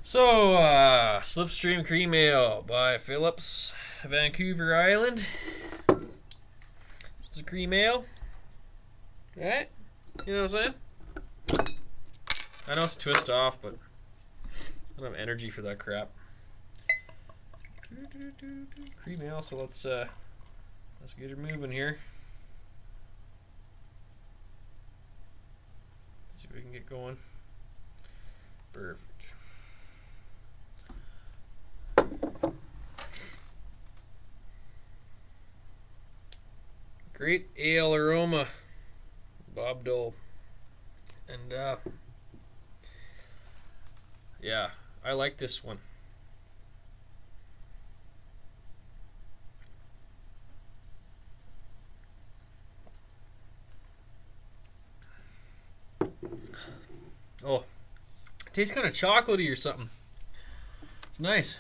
So, Slipstream Cream Ale by Phillips, Vancouver Island. It's a cream ale. Right? You know what I'm saying? I know it's a twist off, but I don't have energy for that crap. Cream ale, so let's get her moving here. Let's see if we can get going. Perfect. Great ale aroma, Bob Dole, and yeah, I like this one. Oh, it tastes kind of chocolatey or something. It's nice.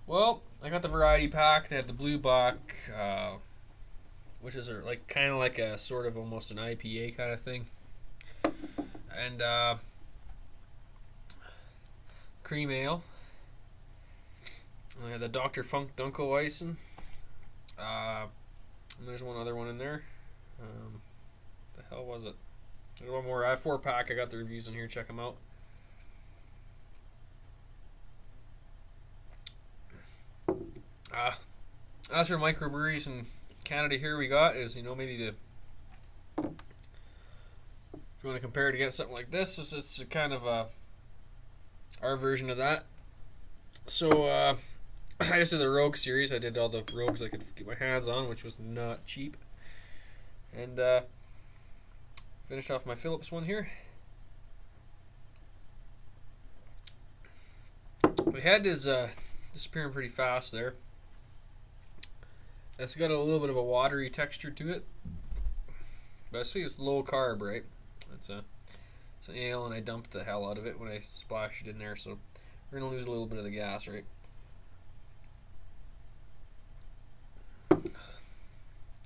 Well, I got the variety pack. They had the blue buck, which is like kind of like a sort of almost an IPA kind of thing, and cream ale. I had the Dr. Funk Dunkelweizen. And there's one other one in there. The hell was it? There's one more. I have 4-pack. I got the reviews in here. Check them out. As for microbreweries in Canada here, we got is, you know, maybe to, if you want to compare it against something like this, it's kind of our version of that. So I just did the Rogue series. I did all the Rogues I could get my hands on, which was not cheap, and finished off my Phillips one here. My head is disappearing pretty fast there. It's got a little bit of a watery texture to it, but I see it's low carb, right? It's an ale, and I dumped the hell out of it when I splashed it in there, so we're gonna lose a little bit of the gas, right?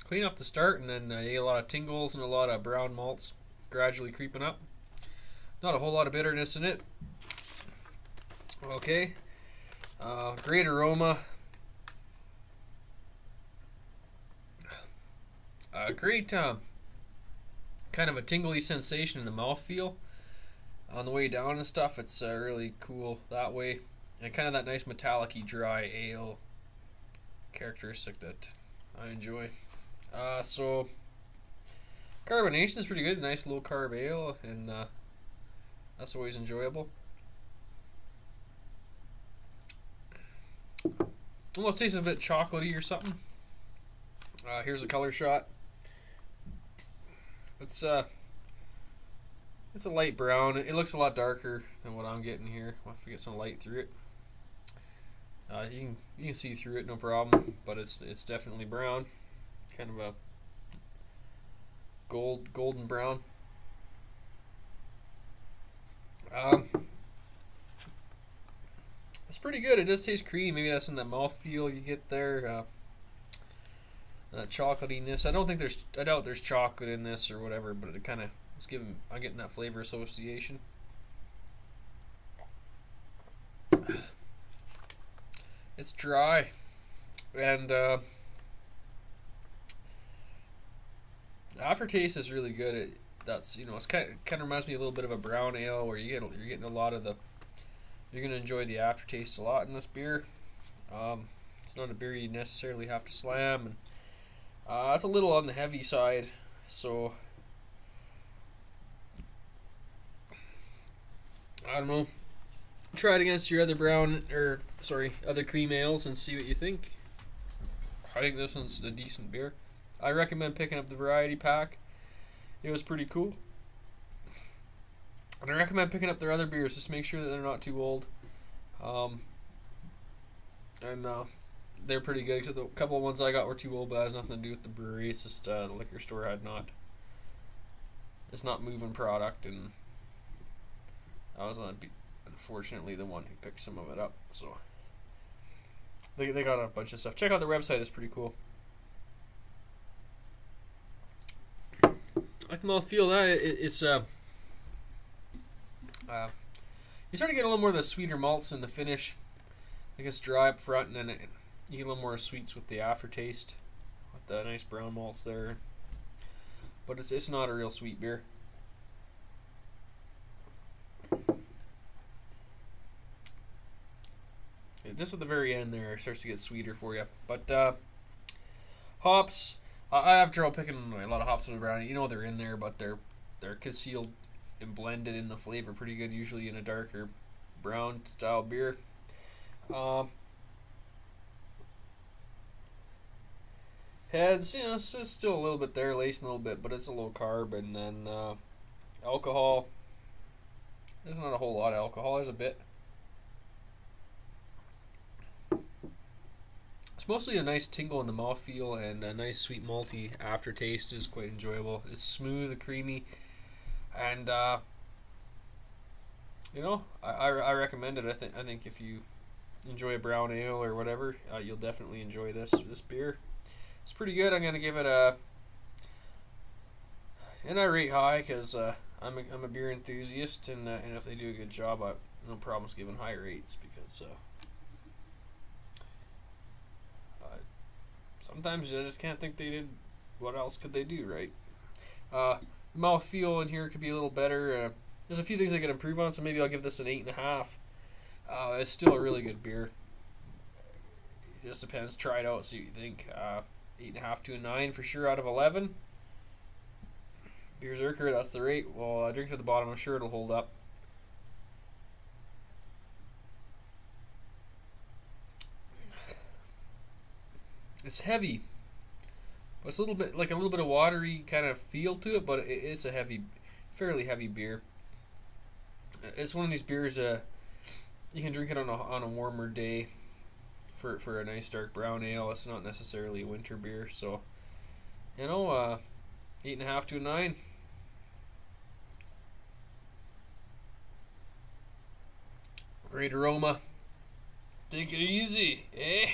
Clean off the start, and then I ate a lot of tingles and a lot of brown malts gradually creeping up. Not a whole lot of bitterness in it. Okay, great aroma. Great kind of a tingly sensation in the mouthfeel on the way down and stuff. It's really cool that way, and kind of that nice metallic-y dry ale characteristic that I enjoy. So carbonation is pretty good. Nice low carb ale, and that's always enjoyable. Almost tastes a bit chocolatey or something. Here's a color shot. It's a light brown. It looks a lot darker than what I'm getting here. I'll have to get some light through it. You can see through it, no problem. But it's definitely brown, kind of a golden brown. It's pretty good. It does taste creamy. Maybe that's in that mouthfeel you get there. Chocolatiness. I doubt there's chocolate in this or whatever, but it kind of is giving. I'm getting that flavor association. It's dry, and aftertaste is really good. That's, you know, it's kind of reminds me a little bit of a brown ale where you're getting a lot of the. You're gonna enjoy the aftertaste a lot in this beer. It's not a beer you necessarily have to slam, and it's a little on the heavy side, so I don't know. Try it against your other other cream ales and see what you think. I think this one's a decent beer. I recommend picking up the variety pack. It was pretty cool. And I recommend picking up their other beers. Just make sure that they're not too old. And they're pretty good. Except the couple of ones I got were too old, but that has nothing to do with the brewery. It's just the liquor store had not. It's not moving product, and I was unfortunately the one who picked some of it up. So they got a bunch of stuff. Check out their website; it's pretty cool. I can all feel that it's you start to get a little more of the sweeter malts in the finish. I guess dry up front, and then you get a little more sweets with the aftertaste, with the nice brown malts there. But it's not a real sweet beer. Just at the very end there, it starts to get sweeter for you. But hops, I have trouble picking a lot of hops around. You know they're in there, but they're concealed and blended in the flavor pretty good. Usually in a darker brown style beer. Heads, you know, it's still a little bit there, lacing a little bit, but it's a low carb. And then alcohol, there's not a whole lot of alcohol. There's a bit. It's mostly a nice tingle in the mouthfeel, and a nice sweet malty aftertaste is quite enjoyable. It's smooth, creamy, and you know, I recommend it. I think if you enjoy a brown ale or whatever, you'll definitely enjoy this beer. It's pretty good. I'm gonna give it and I rate high because I'm a beer enthusiast, and if they do a good job, I have no problems giving high rates because sometimes I just can't think they did. What else could they do right? The mouthfeel in here could be a little better. There's a few things I could improve on, so maybe I'll give this an 8.5. It's still a really good beer. It just depends. Try it out, see what you think. 8.5 to a 9 for sure out of 11. Beerzerker, that's the rate. Well, I drink to the bottom. I'm sure it'll hold up. It's heavy, but it's a little bit like a little bit of watery kind of feel to it. But it's a fairly heavy beer. It's one of these beers you can drink it on a warmer day for a nice dark brown ale. It's not necessarily a winter beer, so you know, 8.5 to a 9. Great aroma. Take it easy, eh?